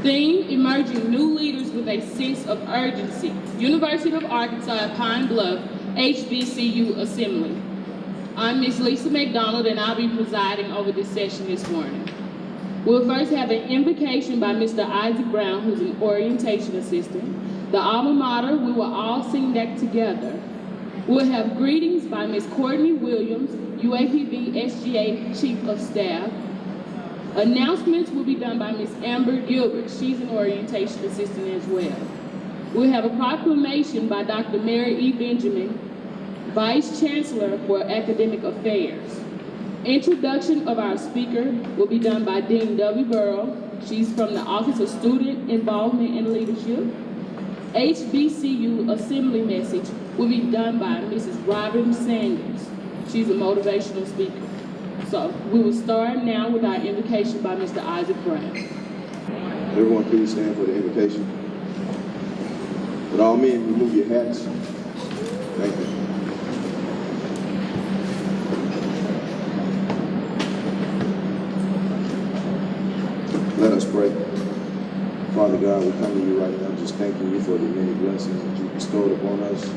Theme, emerging new leaders with a sense of urgency. University of Arkansas at Pine Bluff, HBCU Assembly. I'm Ms. Lisa McDonald and I'll be presiding over this session this morning. We'll first have an invocation by Mr. Isaac Brown, who's an orientation assistant. The alma mater, we will all sing that together. We'll have greetings by Ms. Courtney Williams, UAPB SGA Chief of Staff. Announcements will be done by Ms. Amber Gilbert. She's an orientation assistant as well. We'll have a proclamation by Dr. Mary E. Benjamin, Vice Chancellor for Academic Affairs. Introduction of our speaker will be done by Dean W. Burrow. She's from the Office of Student Involvement and Leadership. HBCU Assembly message will be done by Mrs. Robin Sanders. She's a motivational speaker. So we will start now with our invocation by Mr. Isaac Brown. Everyone please stand for the invocation. Would all men remove your hats? Thank you. Let us pray. Father God, we come to you right now just thanking you for the many blessings that you bestowed upon us.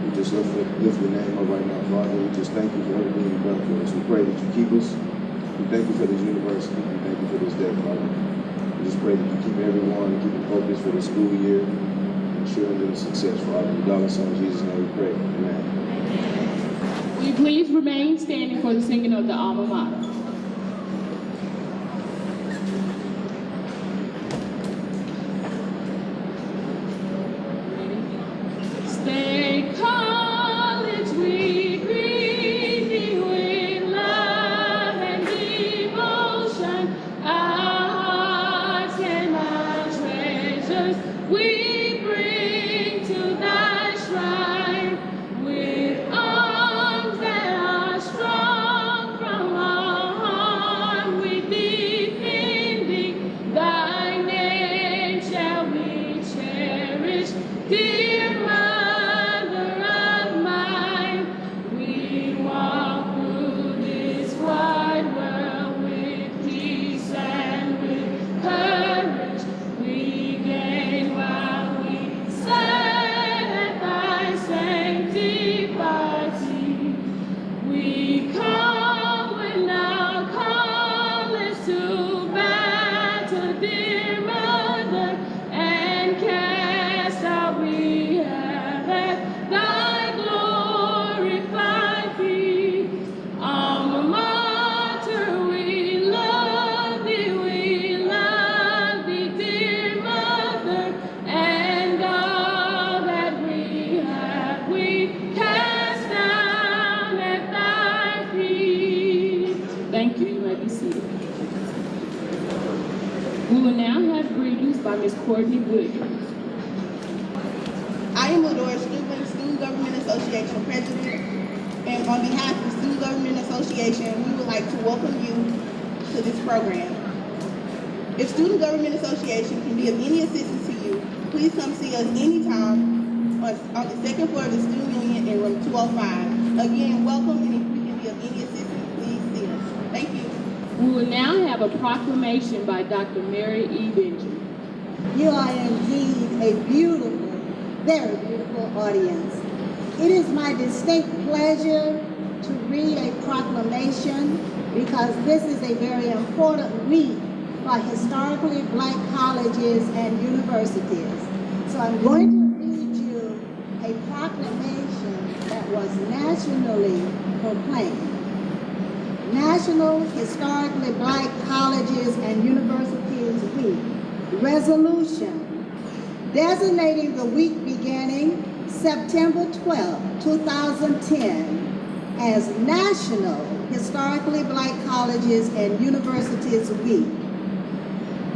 We just lift your name up right now, Father. We just thank you for everything you've done for us. We pray that you keep us. We thank you for this university. We thank you for this day, Father. We just pray that you keep everyone and keep them focused for the school year and ensuring their success, Father. In the Son of Jesus' name we pray. Amen. Will you please remain standing for the singing of the alma mater? Ms. Courtney Williams. I am Ladora Steuben, Student Government Association President, and on behalf of the Student Government Association, we would like to welcome you to this program. If Student Government Association can be of any assistance to you, please come see us anytime on the second floor of the Student Union in room 205. Again, welcome, and if we can be of any assistance, please see us. Thank you. We will now have a proclamation by Dr. Mary E. Benjamin. You are indeed a beautiful, very beautiful audience. It is my distinct pleasure to read a proclamation because this is a very important week for historically Black colleges and universities. So I'm going to read you a proclamation that was nationally proclaimed. National Historically Black Colleges and Universities Week. Resolution designating the week beginning September 12, 2010 as National Historically Black Colleges and Universities Week.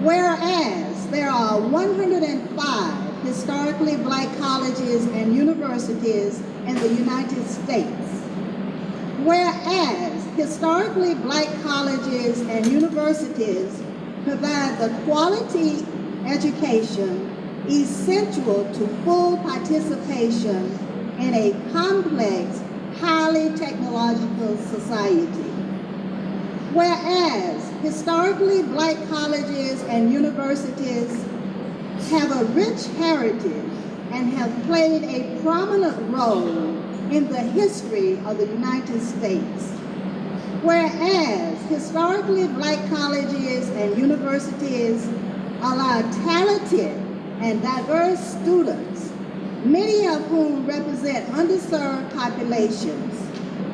Whereas there are 105 historically Black colleges and universities in the United States. Whereas historically Black colleges and universities provide the quality education essential to full participation in a complex, highly technological society. Whereas historically black colleges and universities have a rich heritage and have played a prominent role in the history of the United States. Whereas historically black colleges and universities allow talented and diverse students, many of whom represent underserved populations,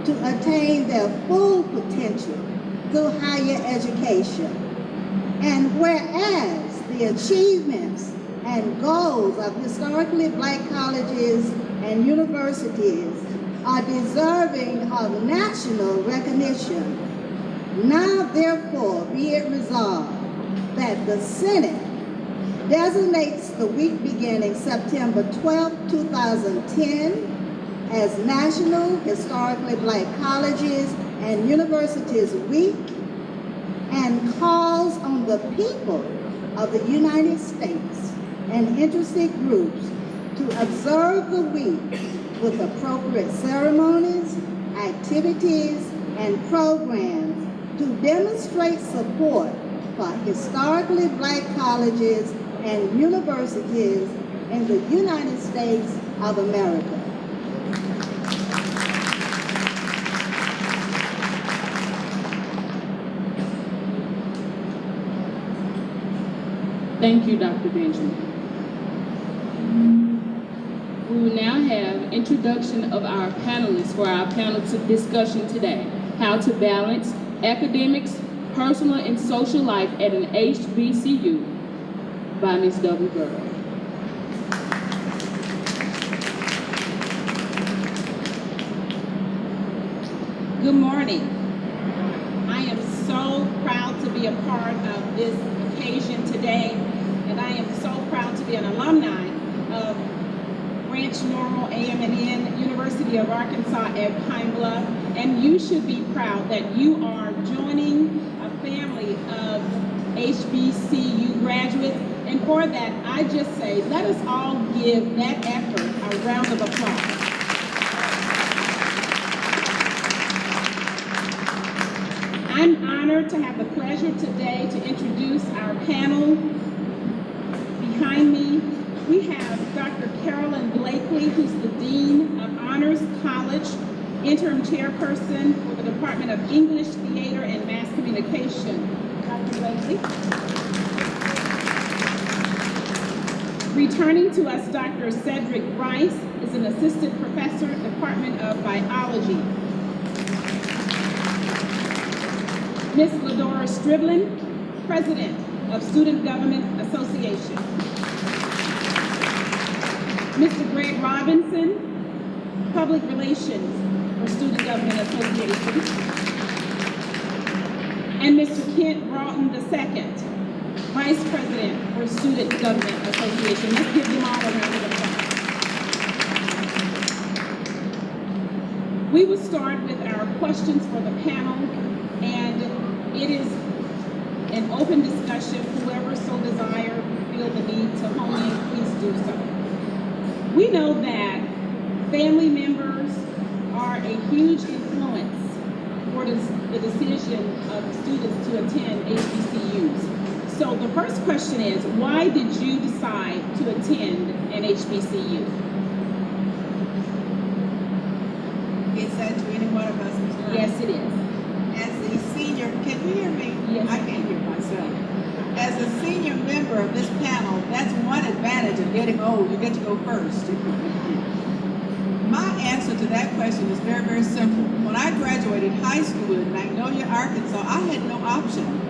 to attain their full potential through higher education. And whereas the achievements and goals of historically black colleges and universities are deserving of national recognition, now therefore be it resolved that the Senate designates the week beginning September 12, 2010 as National Historically Black Colleges and Universities Week, and calls on the people of the United States and interested groups to observe the week with appropriate ceremonies, activities, and programs to demonstrate support for historically black colleges and universities in the United States of America. Thank you, Dr. Benjamin. We will now have introduction of our panelists for our panel discussion today. How to balance academics, personal and social life at an HBCU by Ms. W. Burrow. Good morning. I am so proud to be a part of this occasion today, and I am so proud to be an alumni of Branch Normal AM&N, University of Arkansas at Pine Bluff, and you should be proud that you are joining a family of HBCU graduates, and for that, I just say, let us all give that effort a round of applause. I'm honored to have the pleasure today to introduce our panel. Behind me, we have Dr. Carolyn Blakely, who's the Dean of Honors College, Interim Chairperson for the Department of English, Theater, and Mass Communication. Dr. Blakely. Returning to us, Dr. Cedric Rice is an Assistant Professor, Department of Biology. Ms. Ladora Striblin, President of Student Government Association. Mr. Greg Robinson, Public Relations for Student Government Association. And Mr. Kent Broughton II, Vice President for Student Government Association. Let's give them all a round of applause. We will start with our questions for the panel, and it is an open discussion. Whoever so desire, feel the need to hone in, please do so. We know that family members are a huge influence for the decision of students to attend HBCUs. So the first question is, why did you decide to attend an HBCU? Is that to any one of us? Ms. Brown? Yes, it is. As a senior, can you hear me? Yes. I can't hear myself. As a senior member of this panel, that's one advantage of getting old. You get to go first. My answer to that question is very, very simple. When I graduated high school in Magnolia, Arkansas, I had no option.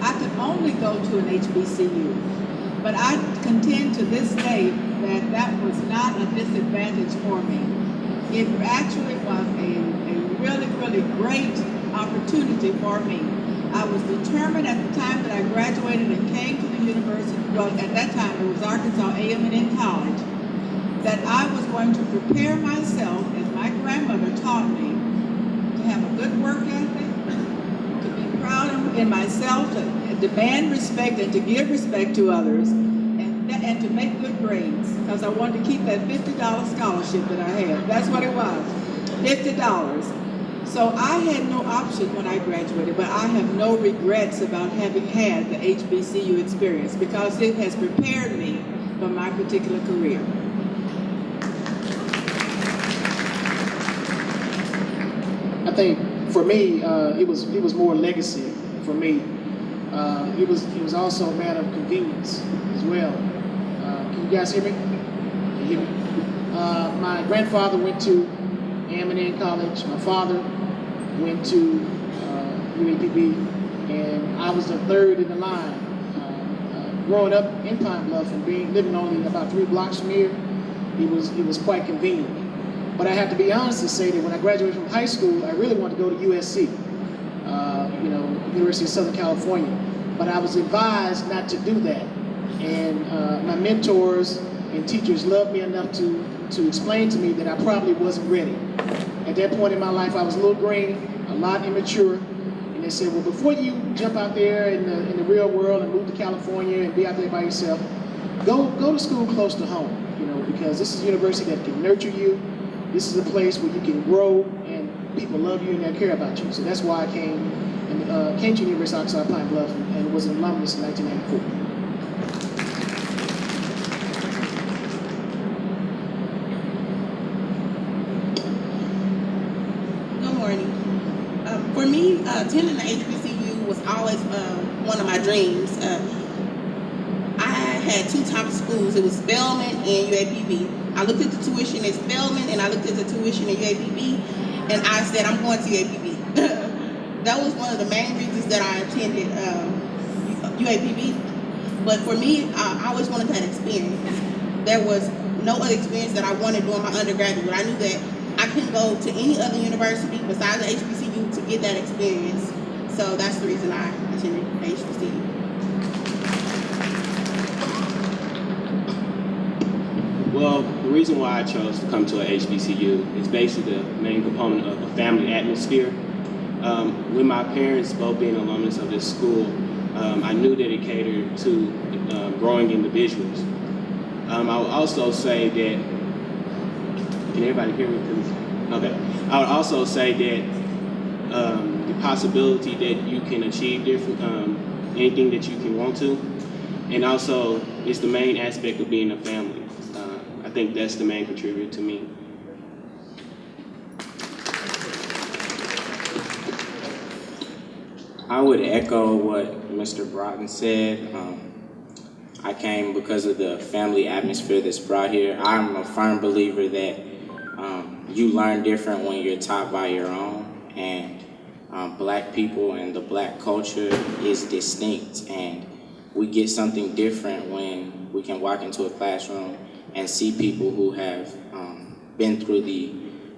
I could only go to an HBCU. But I contend to this day that that was not a disadvantage for me. It actually was a really, really great opportunity for me. I was determined at the time that I graduated and came to the university, well, at that time it was Arkansas AM&N College, that I was going to prepare myself, as my grandmother taught me, to have a good work ethic, to be proud in myself, to demand respect and to give respect to others, and to make good grades, because I wanted to keep that $50 scholarship that I had. That's what it was, $50. So I had no option when I graduated, but I have no regrets about having had the HBCU experience because it has prepared me for my particular career. I think for me, it was more legacy for me. It was also a matter of convenience as well. Can you guys hear me? Can you hear me? My grandfather went to A&M College. My father went to UAPB, and I was the third in the line. Growing up in Pine Bluff and living only about 3 blocks from here, it was quite convenient. But I have to be honest and say that when I graduated from high school, I really wanted to go to USC, University of Southern California. But I was advised not to do that. And my mentors and teachers loved me enough to explain to me that I probably wasn't ready. At that point in my life, I was a little green, a lot immature. And they said, well, before you jump out there in the real world and move to California and be out there by yourself, go to school close to home, because this is a university that can nurture you. This is a place where you can grow and people love you and they care about you. So that's why I came to University of Arkansas Pine Bluff and was an alumnus in 1994. Good morning. For me, attending the HBCU was always one of my dreams. I had 2 top schools. It was Spelman and UAPB. I looked at the tuition at Spelman and I looked at the tuition at UAPB, and I said, I'm going to UAPB. That was one of the main reasons that I attended UAPB. But for me, I always wanted that experience. There was no other experience that I wanted during my undergraduate. I knew that I couldn't go to any other university besides the HBCU to get that experience. So that's the reason I attended HBCU. Well, the reason why I chose to come to a HBCU is basically the main component of the family atmosphere. With my parents both being alumnus of this school, I knew that it catered to growing individuals. I would also say that, can everybody hear me, please? Okay. I would also say that the possibility that you can achieve different, anything that you can want to, and also it's the main aspect of being a family. I think that's the main contributor to me. I would echo what Mr. Broughton said. I came because of the family atmosphere that's brought here. I'm a firm believer that you learn different when you're taught by your own, and black people and the black culture is distinct, and we get something different when we can walk into a classroom and see people who have been through the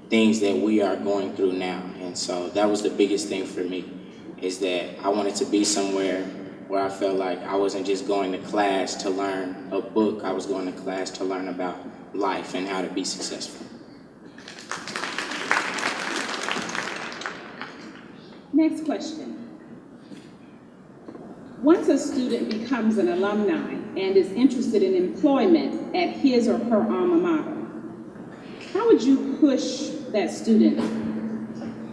things that we are going through now. And so that was the biggest thing for me, is that I wanted to be somewhere where I felt like I wasn't just going to class to learn a book, I was going to class to learn about life and how to be successful. Next question. Once a student becomes an alumni and is interested in employment at his or her alma mater, how would you push that student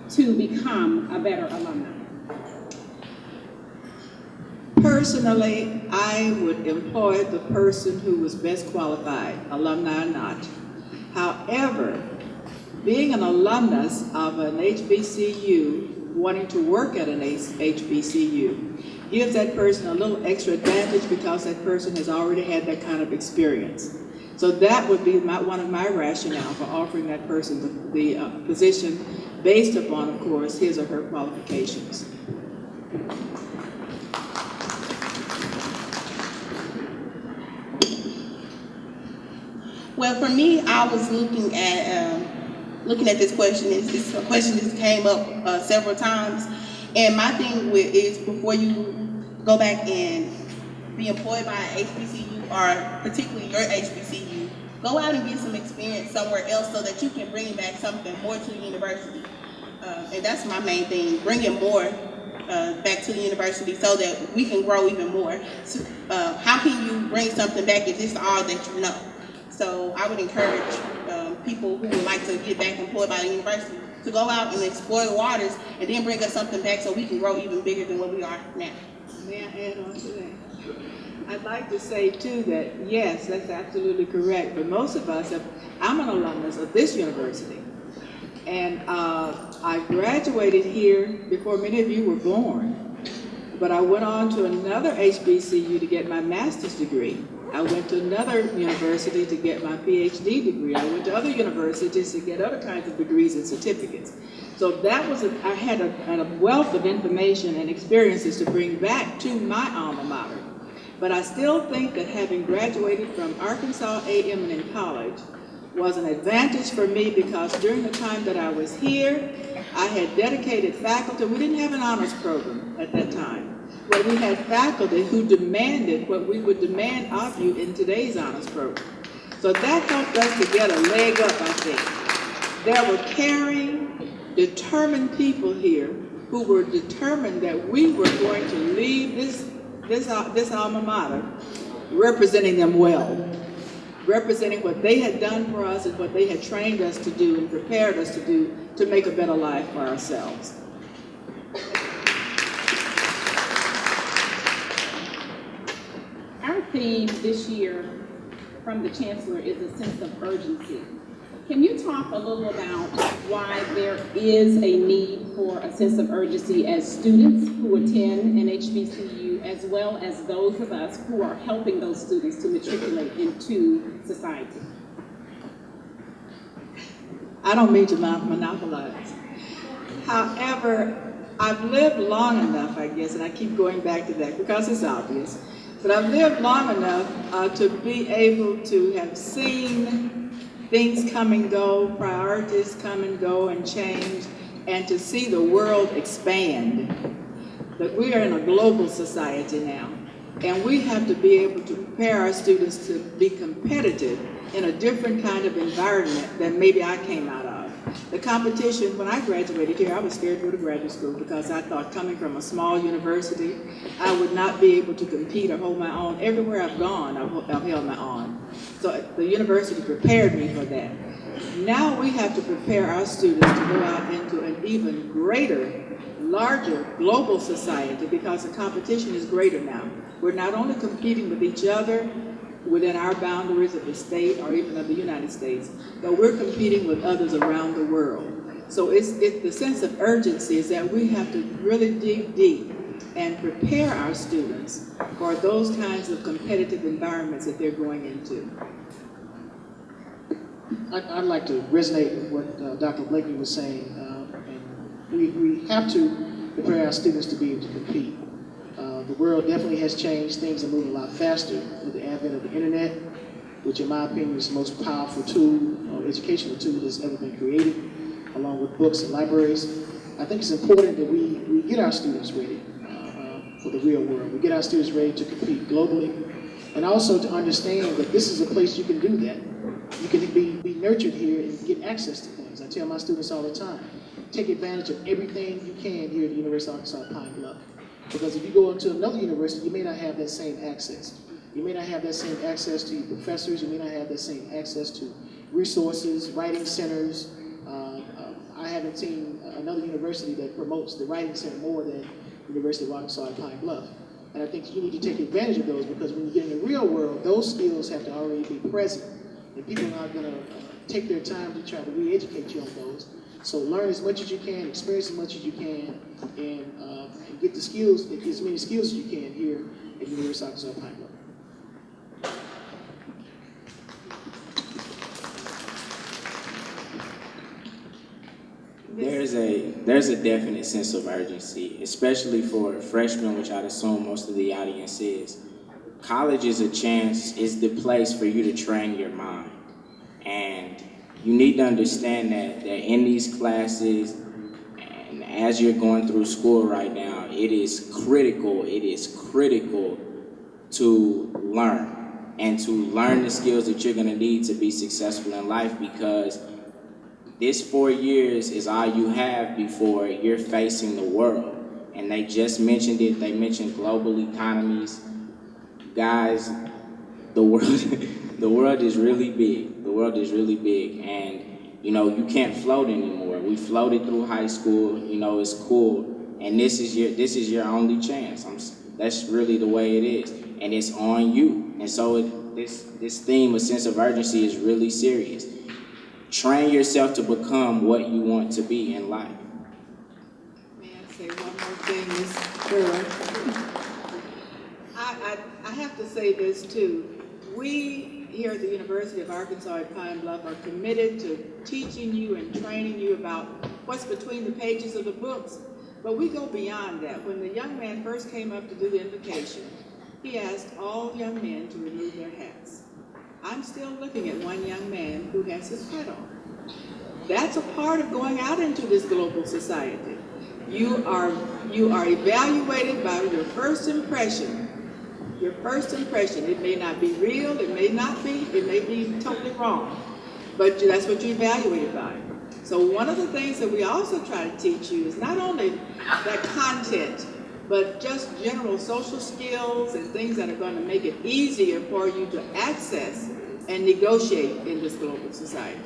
to become a better alumni? Personally, I would employ the person who was best qualified, alumni or not. However, being an alumnus of an HBCU, wanting to work at an HBCU, gives that person a little extra advantage because that person has already had that kind of experience. So that would be one of my rationale for offering that person the position based upon, of course, his or her qualifications. Well, for me, I was looking at this question. It's a question that came up several times, and my thing is before you go back and be employed by an HBCU, or particularly your HBCU, go out and get some experience somewhere else so that you can bring back something more to the university. And that's my main thing, bringing more back to the university so that we can grow even more. So, how can you bring something back if this is all that you know? So I would encourage people who would like to get back employed by the university to go out and explore the waters and then bring us something back so we can grow even bigger than what we are now. May I add on to that? I'd like to say too that yes, that's absolutely correct. But most of us, I'm an alumnus of this university, and I graduated here before many of you were born. But I went on to another HBCU to get my master's degree. I went to another university to get my PhD degree. I went to other universities to get other kinds of degrees and certificates. So that was, I had a wealth of information and experiences to bring back to my alma mater. But I still think that having graduated from Arkansas A&M and in college was an advantage for me because during the time that I was here, I had dedicated faculty. We didn't have an honors program at that time, but we had faculty who demanded what we would demand of you in today's honors program. So that helped us to get a leg up, I think. There were caring, determined people here who were determined that we were going to leave this alma mater representing them well, representing what they had done for us and what they had trained us to do and prepared us to do to make a better life for ourselves. Our theme this year from the Chancellor is a sense of urgency. Can you talk a little about why there is a need for a sense of urgency as students who attend an HBCU, as well as those of us who are helping those students to matriculate into society? I don't mean to monopolize. However, I've lived long enough, I guess, and I keep going back to that because it's obvious, but I've lived long enough to be able to have seen things come and go, priorities come and go and change, and to see the world expand. That we are in a global society now, and we have to be able to prepare our students to be competitive in a different kind of environment than maybe I came out of. The competition, when I graduated here, I was scared to go to graduate school because I thought coming from a small university, I would not be able to compete or hold my own. Everywhere I've gone, I've held my own. So the university prepared me for that. Now we have to prepare our students to go out into an even greater, larger global society because the competition is greater now. We're not only competing with each other within our boundaries of the state or even of the United States, but we're competing with others around the world. So it's the sense of urgency is that we have to really dig deep and prepare our students for those kinds of competitive environments that they're going into. I'd like to resonate with what Dr. Blakely was saying. And we have to prepare our students to be able to compete. The world definitely has changed. Things are moving a lot faster with the advent of the internet, which in my opinion is the most powerful tool, educational tool that's ever been created, along with books and libraries. I think it's important that we get our students ready for the real world. We get our students ready to compete globally, and also to understand that this is a place you can do that. You can be nurtured here and get access to things. I tell my students all the time, take advantage of everything you can here at the University of Arkansas at Pine Bluff. Because if you go into another university, you may not have that same access. You may not have that same access to your professors. You may not have that same access to resources, writing centers. I haven't seen another university that promotes the writing center more than the University of Arkansas at Pine Bluff. And I think you need to take advantage of those because when you get in the real world, those skills have to already be present. And people are not going to take their time to try to re-educate you on those. So learn as much as you can, experience as much as you can, and get the skills, as many skills as you can here at the University of Arkansas Pine Bluff. There's a definite sense of urgency, especially for freshmen, which I'd assume most of the audience is. College is the place for you to train your mind. And you need to understand that in these classes, and as you're going through school right now, it is critical to learn and to learn the skills that you're gonna need to be successful in life, because this 4 years is all you have before you're facing the world. And they just mentioned it, they mentioned global economies. Guys, the world is really big. The world is really big, and You know, you can't float anymore. We floated through high school. You know, it's cool, and this is your only chance. That's really the way it is, and it's on you. And so this theme, a sense of urgency, is really serious. Train yourself to become what you want to be in life. May I say one more thing, Ms. Burr? I have to say this too. We here at the University of Arkansas at Pine Bluff are committed to teaching you and training you about what's between the pages of the books. But we go beyond that. When the young man first came up to do the invocation, he asked all young men to remove their hats. I'm still looking at one young man who has his hat on. That's a part of going out into this global society. You are evaluated by your first impression. Your first impression. It may not be real, it may be totally wrong, but that's what you're evaluated by. So one of the things that we also try to teach you is not only that content, but just general social skills and things that are going to make it easier for you to access and negotiate in this global society.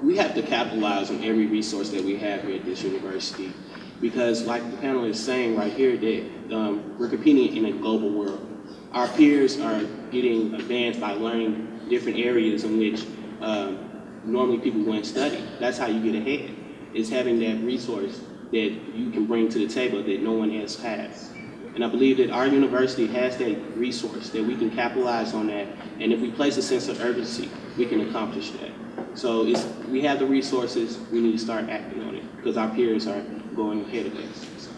We have to capitalize on every resource that we have here at this university, because like the panel is saying right here, that we're competing in a global world. Our peers are getting advanced by learning different areas in which normally people wouldn't study. That's how you get ahead, is having that resource that you can bring to the table that no one else has. And I believe that our university has that resource, that we can capitalize on that, and if we place a sense of urgency, we can accomplish that. So we have the resources, we need to start acting on it, because our peers are going ahead of us.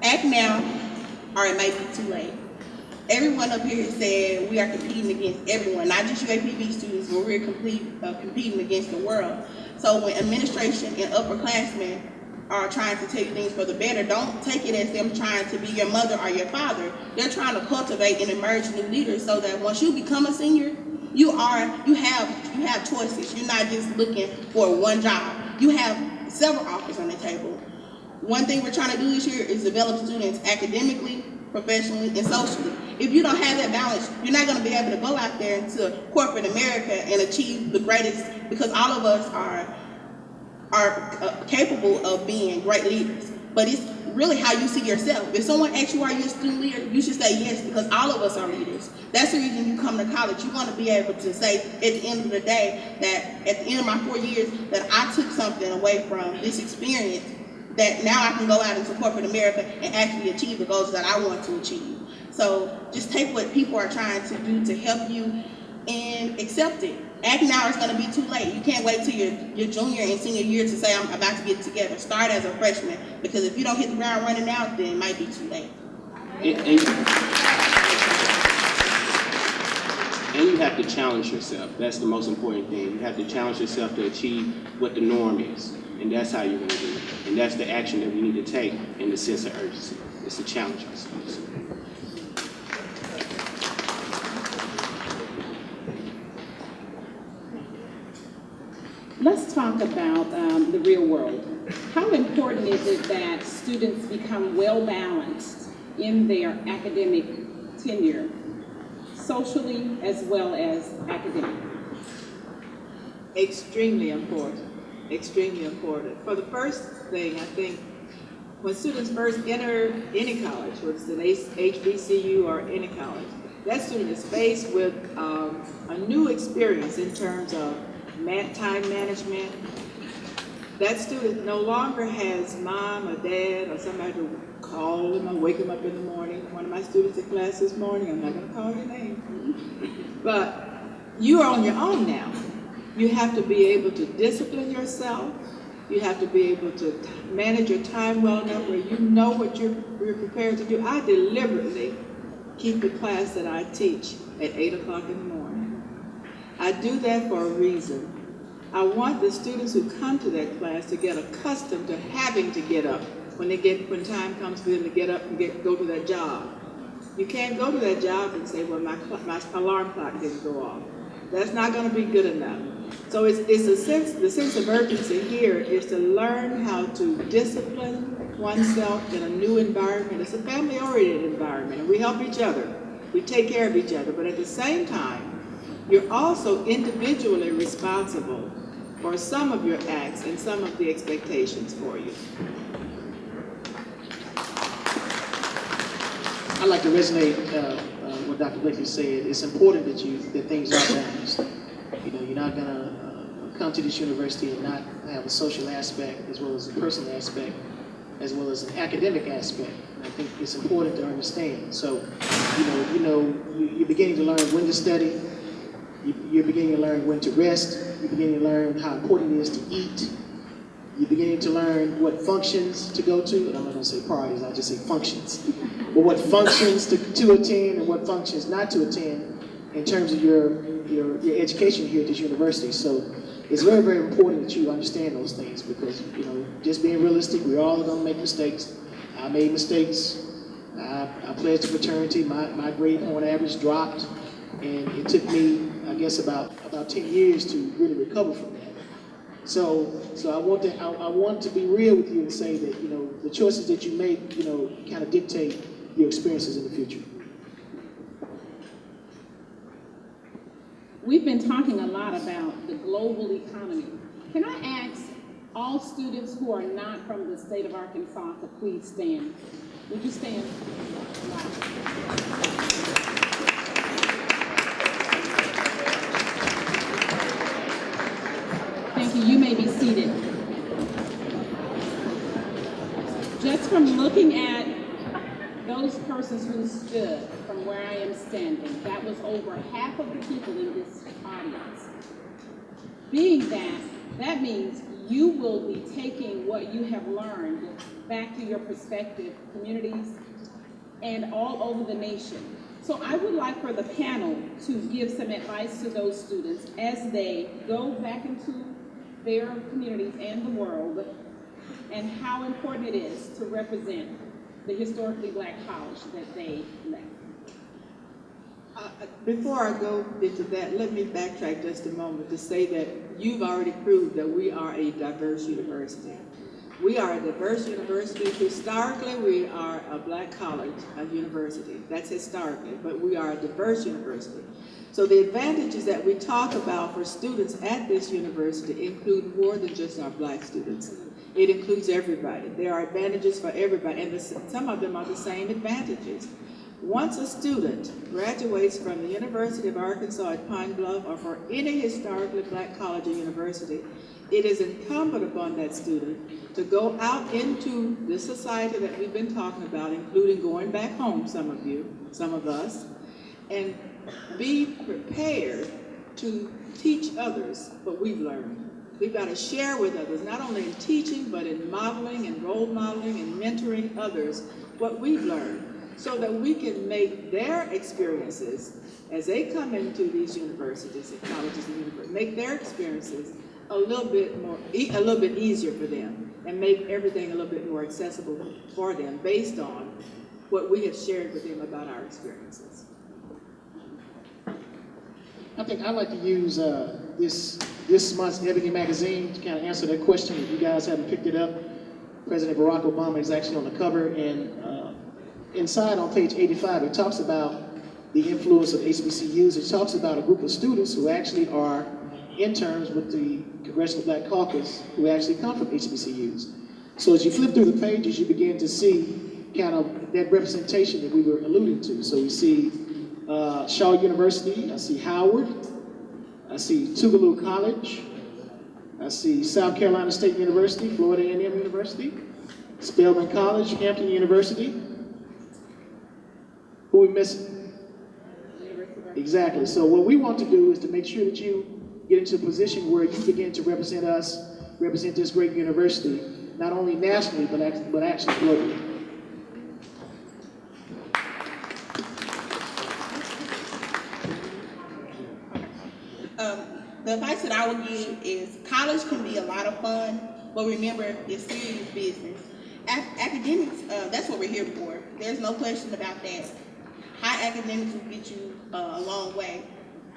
Act now, or it may be too late. Everyone up here said we are competing against everyone, not just UAPB students, but we're competing against the world. So when administration and upperclassmen are trying to take things for the better, don't take it as them trying to be your mother or your father. They're trying to cultivate and emerge new leaders so that once you become a senior, you have choices. You're not just looking for one job. You have several offers on the table. One thing we're trying to do this year is develop students academically, professionally, and socially. If you don't have that balance, you're not going to be able to go out there into corporate America and achieve the greatest, because all of us are capable of being great leaders. But it's really how you see yourself. If someone asks you, are you a student leader, you should say yes, because all of us are leaders. That's the reason you come to college. You want to be able to say at the end of the day that at the end of my 4 years that I took something away from this experience, that now I can go out into corporate America and actually achieve the goals that I want to achieve. So just take what people are trying to do to help you and accept it. Act now is going to be too late. You can't wait till your junior and senior year to say, I'm about to get it together. Start as a freshman, because if you don't hit the ground running now, then it might be too late. And you have to challenge yourself. That's the most important thing. You have to challenge yourself to achieve what the norm is. And that's how you're going to do it. And that's the action that we need to take in the sense of urgency, is to challenge ourselves. Let's talk about the real world. How important is it that students become well-balanced in their academic tenure, socially as well as academically? Extremely important. Extremely important. For the first thing, I think when students first enter any college, whether it's an HBCU or any college, that student is faced with a new experience in terms of time management. That student no longer has mom or dad or somebody to call him or wake him up in the morning. One of my students in class this morning, I'm not going to call your name, but you are on your own now. You have to be able to discipline yourself. You have to be able to manage your time well enough where you know what you're prepared to do. I deliberately keep the class that I teach at 8 o'clock in the morning. I do that for a reason. I want the students who come to that class to get accustomed to having to get up when time comes for them to get up and go to that job. You can't go to that job and say, well, my alarm clock didn't go off. That's not going to be good enough. So it's the sense of urgency here is to learn how to discipline oneself in a new environment. It's a family-oriented environment, and we help each other. We take care of each other, but at the same time, you're also individually responsible for some of your acts and some of the expectations for you. I'd like to resonate what Dr. Blakely said. It's important that things are balanced. You know, you're not gonna come to this university and not have a social aspect as well as a personal aspect, as well as an academic aspect. And I think it's important to understand. So, you're beginning to learn when to study. You're beginning to learn when to rest. You're beginning to learn how important it is to eat. You're beginning to learn what functions to go to, and I'm not going to say parties, I'll just say functions. But what functions to attend and what functions not to attend in terms of your education here at this university. So it's very, very important that you understand those things because, just being realistic, we're all going to make mistakes. I made mistakes. I pledged to fraternity. My grade point average dropped, and it took me, I guess, about 10 years to really recover from that. So I want to be real with you and say that the choices that you make kind of dictate your experiences in the future. We've been talking a lot about the global economy. Can I ask all students who are not from the state of Arkansas to please stand? Would you stand? Thank you. You may be seated. Just from looking at those persons who stood from where I am standing, that was over half of the people in this audience. Being that means you will be taking what you have learned back to your prospective communities and all over the nation. So I would like for the panel to give some advice to those students as they go back into their communities and the world, and how important it is to represent the historically Black college that they left. Before I go into that, let me backtrack just a moment to say that you've already proved that we are a diverse university. We are a diverse university. Historically, we are a Black college, a university. That's historically, but we are a diverse university. So the advantages that we talk about for students at this university include more than just our Black students. It includes everybody. There are advantages for everybody, and some of them are the same advantages. Once a student graduates from the University of Arkansas at Pine Bluff or for any historically Black college or university, it is incumbent upon that student to go out into the society that we've been talking about, including going back home, some of you, some of us, and be prepared to teach others what we've learned. We've got to share with others, not only in teaching, but in modeling and role modeling and mentoring others what we've learned, so that we can make their experiences as they come into these universities and colleges and universities, make their experiences a little bit easier for them, and make everything a little bit more accessible for them based on what we have shared with them about our experiences. I think I'd like to use this month's Ebony magazine to kind of answer that question. If you guys haven't picked it up, President Barack Obama is actually on the cover, and inside on page 85, it talks about the influence of HBCUs. It talks about a group of students who actually are interns with the Congressional Black Caucus who actually come from HBCUs. So as you flip through the pages, you begin to see kind of that representation that we were alluding to. So we see Shaw University, I see Howard, I see Tougaloo College, I see South Carolina State University, Florida A&M University, Spelman College, Hampton University. Who are we missing? Exactly. So what we want to do is to make sure that you get into a position where you begin to represent us, represent this great university, not only nationally, but actually globally. The advice that I would give is college can be a lot of fun, but remember, it's serious business. Academics, that's what we're here for. There's no question about that. High academics will get you a long way.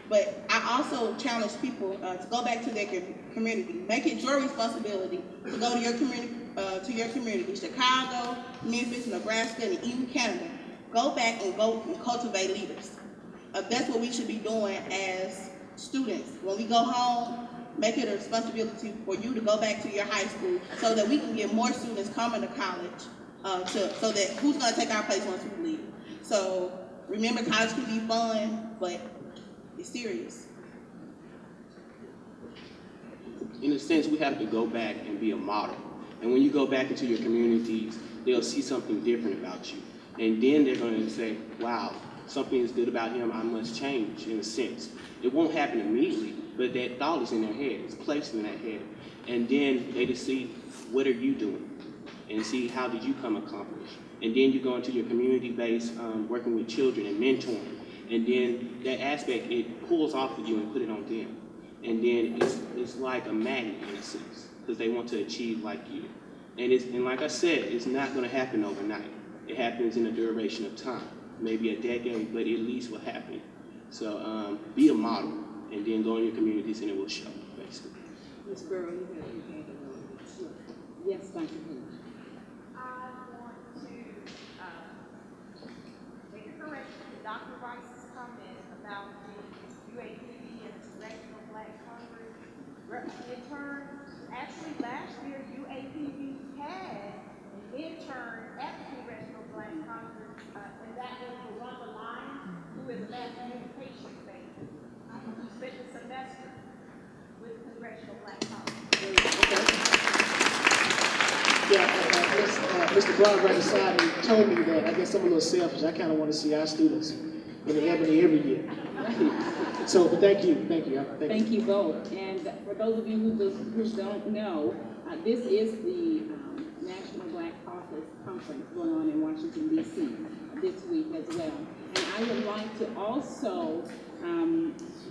But I also challenge people to go back to their community. Make it your responsibility to go to your community, Chicago, Memphis, Nebraska, and even Canada. Go back and go and cultivate leaders. That's what we should be doing as students. When we go home, make it a responsibility for you to go back to your high school so that we can get more students coming to college, so that who's going to take our place once we leave. So remember, college can be fun, but it's serious. In a sense, we have to go back and be a model. And when you go back into your communities, they'll see something different about you. And then they're going to say, wow, something is good about him, I must change, in a sense. It won't happen immediately, but that thought is in their head, it's placed in their head. And then they just see, what are you doing? And see, how did you come accomplish? And then you go into your community-based, working with children and mentoring. And then that aspect, it pulls off of you and put it on them. And then it's like a magnet in a sense, because they want to achieve like you. And like I said, it's not going to happen overnight. It happens in a duration of time, maybe a decade, but at least will happen. So be a model, and then go in your communities, and it will show, basically. Ms. Burrow, you have your hand up. Sure. Yes, Dr. Hood. I want to make a correction to Dr. Rice's comment about the UAPB and the Congressional Black Congress intern. Actually, last year, UAPB had an intern at the Congressional Black Congress, and that was Rhonda Lyons, who is a mass communications major. Who spent the semester with the Congressional Black Congress. Yeah, Mr. Brown right beside me told me that. I guess I'm a little selfish. I kind of want to see our students in the Ebony every year. So, but thank you. Thank you both. And for those of you who don't know, this is the National Black Caucus Conference going on in Washington, D.C. this week as well. And I would like to also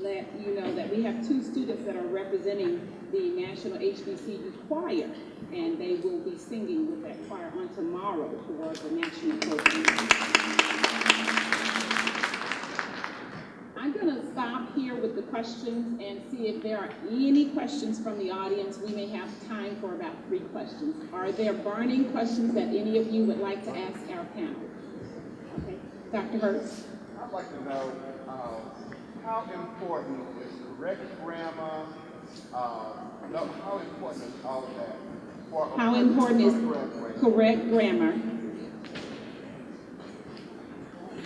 let you know that we have two students that are representing the National HBCU Choir, and they will be singing with that choir on tomorrow for the national program. I'm going to stop here with the questions and see if there are any questions from the audience. We may have time for about 3 questions. Are there burning questions that any of you would like to ask our panel? Okay, Dr. Hurst. I'd like to know how important is correct grammar, how important is all of that? How important is correct grammar?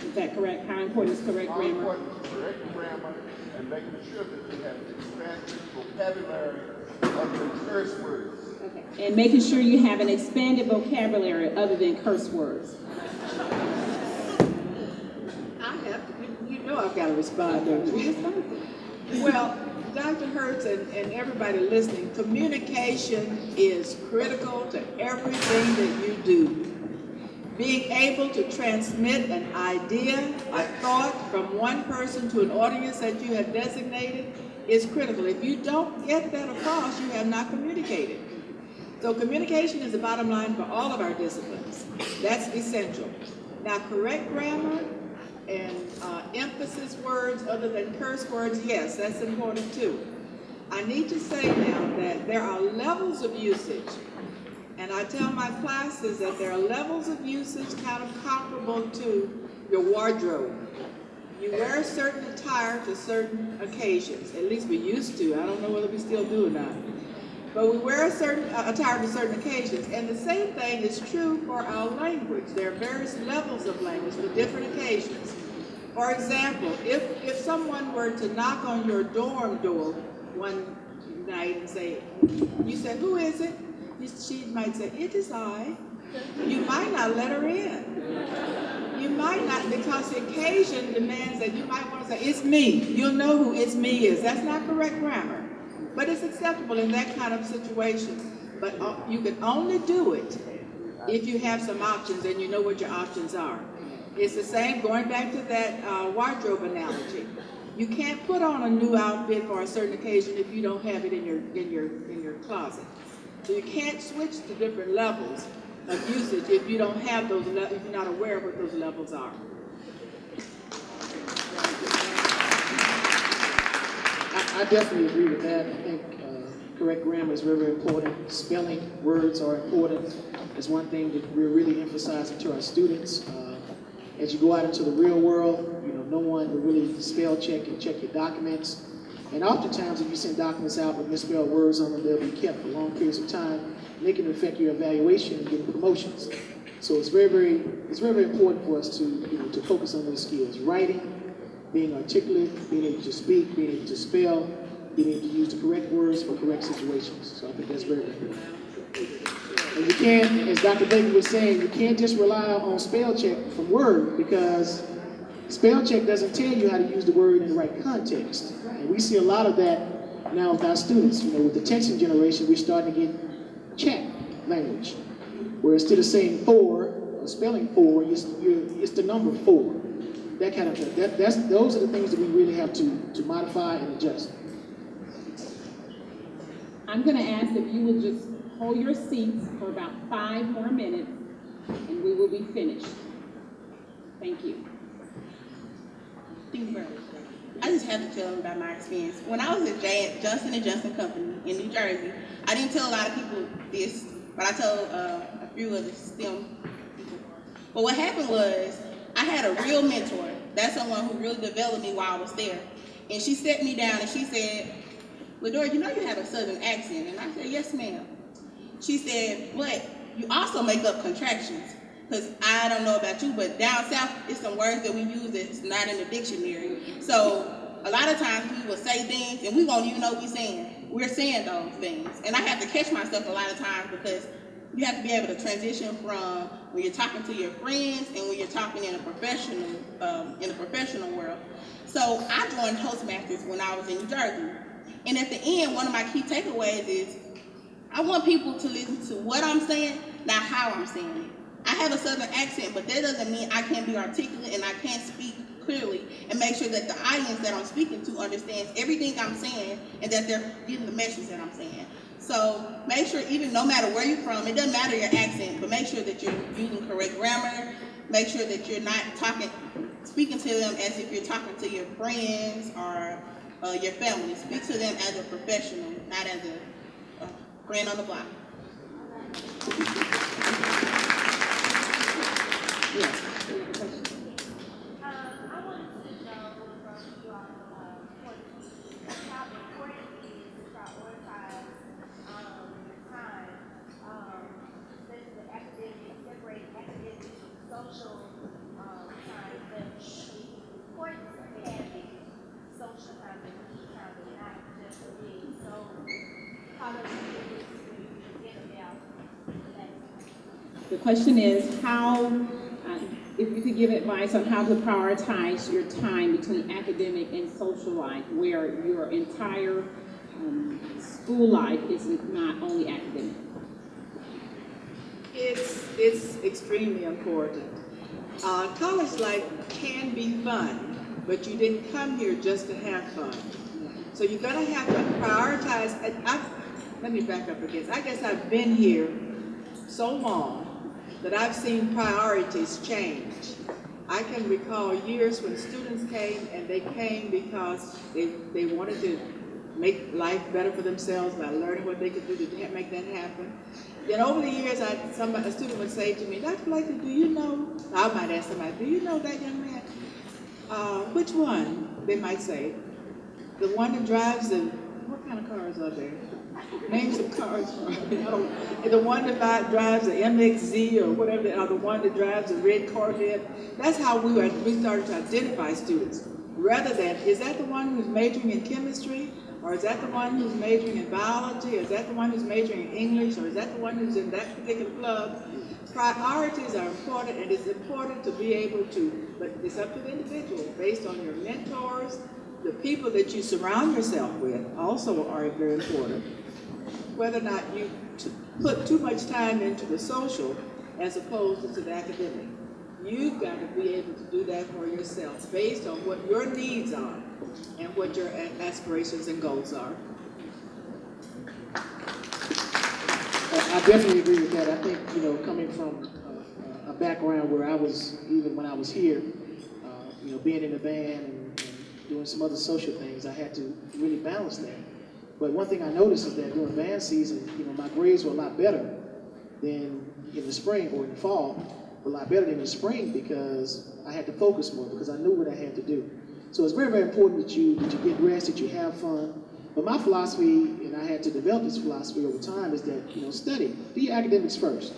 Is that correct? How important is correct grammar? How important is correct grammar and making sure that you have expanded vocabulary other than curse words? Okay. And making sure you have an expanded vocabulary other than curse words. I have to, you know I've got to respond, don't you? Well, Dr. Hertz and everybody listening, communication is critical to everything that you do. Being able to transmit an idea, a thought from one person to an audience that you have designated is critical. If you don't get that across, you have not communicated. So communication is the bottom line for all of our disciplines. That's essential. Now, correct grammar and emphasis words other than curse words, yes, that's important too. I need to say now that there are levels of usage, and I tell my classes that there are levels of usage kind of comparable to your wardrobe. You wear a certain attire to certain occasions, at least we used to. I don't know whether we still do or not. But we wear a certain attire to certain occasions, and the same thing is true for our language. There are various levels of language for different occasions. For example, if someone were to knock on your dorm door one night and say, you said, who is it? She might say, it is I. You might not let her in. You might not, because the occasion demands that you might want to say, it's me. You'll know who it's me is. That's not correct grammar. But it's acceptable in that kind of situation. But you can only do it if you have some options and you know what your options are. It's the same, going back to that wardrobe analogy. You can't put on a new outfit for a certain occasion if you don't have it in your closet. So you can't switch to different levels of usage if you don't have those, if you're not aware of what those levels are. I definitely agree with that. I think correct grammar is very, very important. Spelling words are important. It's one thing that we're really emphasizing to our students. As you go out into the real world, no one will really spell check and check your documents. And oftentimes, if you send documents out with misspelled words on them, they'll be kept for long periods of time, and they can affect your evaluation and getting promotions. So it's very, very important for us to focus on those skills: writing, being articulate, being able to speak, being able to spell, being able to use the correct words for correct situations. So I think that's very, very important. And you can't, as Dr. Baker was saying, you can't just rely on spell check from Word, because spell check doesn't tell you how to use the word in the right context. And we see a lot of that now with our students. With the texting generation, we're starting to get chat language, where instead of saying for, or spelling for, it's the number 4. That kind of thing. Those are the things that we really have to modify and adjust. I'm going to ask if you will just hold your seats for about 5 more minutes, and we will be finished. Thank you. Thank you very much. I just have to tell them about my experience. When I was at Johnson & Johnson Company in New Jersey, I didn't tell a lot of people this, but I told a few of the STEM people. But what happened was, I had a real mentor. That's someone who really developed me while I was there. And she sat me down and she said, "Ladora, you have a Southern accent." And I said, "Yes, ma'am." She said, "But you also make up contractions. Because I don't know about you, but down south, it's some words that we use that's not in the dictionary. So a lot of times we will say things and we won't even know what we're saying. We're saying those things. And I have to catch myself a lot of times, because you have to be able to transition from when you're talking to your friends and when you're talking in a professional world. So I joined Toastmasters when I was in New Jersey. And at the end, one of my key takeaways is I want people to listen to what I'm saying, not how I'm saying it. I have a Southern accent, but that doesn't mean I can't be articulate and I can't speak clearly and make sure that the audience that I'm speaking to understands everything I'm saying and that they're getting the message that I'm saying. So make sure, even no matter where you're from, it doesn't matter your accent, but make sure that you're using correct grammar. Make sure that you're not speaking to them as if you're talking to your friends or your family. Speak to them as a professional, not as a friend on the block. I wanted to know from you all point of view how important it is to prioritize time, especially the academic, separate academic and social time, but the importance of having social time and leisure time and not just being so caught up in this forget about that. The question is if you could give advice on how to prioritize your time between academic and social life, where your entire school life is not only academic. It's extremely important. College life can be fun, but you didn't come here just to have fun. So you're gonna have to prioritize. Let me back up again. I guess I've been here so long that I've seen priorities change. I can recall years when students came, and they came because they wanted to make life better for themselves by learning what they could do to make that happen. Then over the years, a student would say to me, "Dr. Blakely, do you know," I might ask somebody, "Do you know that young man?" Which one? They might say, "The one that drives what kind of cars are there? Names of cars, the one that drives the MXZ or whatever, or the one that drives the red Corvette." That's how we started to identify students. Rather than, is that the one who's majoring in chemistry? Or is that the one who's majoring in biology? Or is that the one who's majoring in English? Or is that the one who's in that particular club? Priorities are important, and it's important to be able to, but it's up to the individual, based on your mentors. The people that you surround yourself with also are very important. Whether or not you put too much time into the social as opposed to the academic. You've got to be able to do that for yourself based on what your needs are and what your aspirations and goals are. I definitely agree with that. I think, coming from a background where I was, even when I was here, being in the band and doing some other social things. I had to really balance that. But one thing I noticed is that during band season, my grades were a lot better than in the spring or in the fall, a lot better than in the spring because I had to focus more because I knew what I had to do. So it's very, very important that you get rest, that you have fun. But my philosophy, and I had to develop this philosophy over time, is that, study. Do your academics first.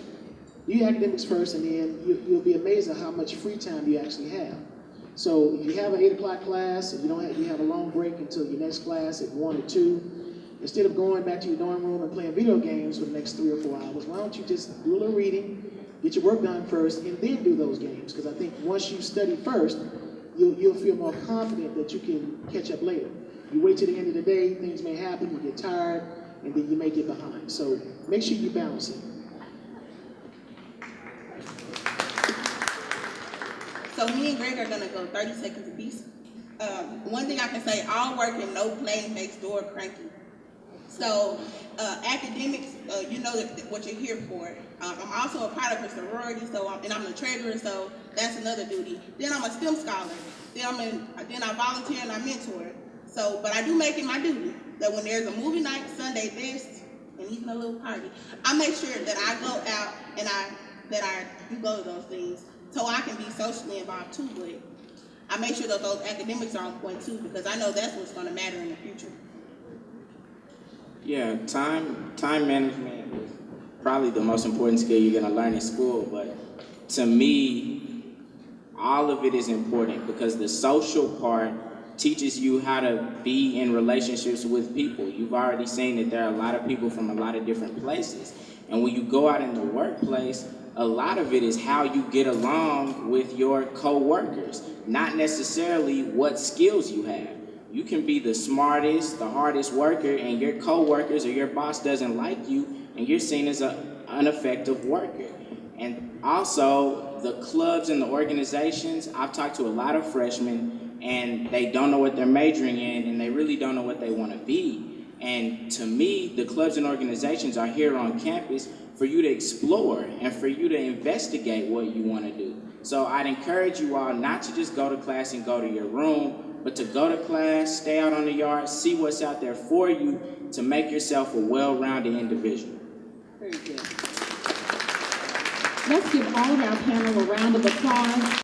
Do your academics first, and then you'll be amazed at how much free time you actually have. So if you have an 8 o'clock class, and you have a long break until your next class at 1 or 2, instead of going back to your dorm room and playing video games for the next 3 or 4 hours, why don't you just do a little reading, get your work done first, and then do those games? Because I think once you study first, you'll feel more confident that you can catch up later. You wait till the end of the day, things may happen, you get tired, and then you may get behind. So make sure you balance it. So me and Greg are gonna go 30 seconds apiece. One thing I can say, all work and no play makes Dora cranky. So academics, you know what you're here for. I'm also a part of a sorority, and I'm the treasurer, so that's another duty. Then I'm a STEM scholar. Then I volunteer and I mentor. So, but I do make it my duty that when there's a movie night, Sunday best, and even a little party, I make sure that I go out and I do go to those things so I can be socially involved too. But I make sure that those academics are on point too, because I know that's what's going to matter in the future. Yeah, time management is probably the most important skill you're going to learn in school, but to me, all of it is important because the social part teaches you how to be in relationships with people. You've already seen that there are a lot of people from a lot of different places, and when you go out in the workplace, a lot of it is how you get along with your co-workers, not necessarily what skills you have. You can be the smartest, the hardest worker, and your co-workers or your boss doesn't like you, and you're seen as an ineffective worker. And also, the clubs and the organizations, I've talked to a lot of freshmen, and they don't know what they're majoring in, and they really don't know what they want to be. And to me, the clubs and organizations are here on campus for you to explore and for you to investigate what you want to do. So I'd encourage you all not to just go to class and go to your room, but to go to class, stay out on the yard, see what's out there for you to make yourself a well-rounded individual. Very good. Let's give all of our panel a round of applause.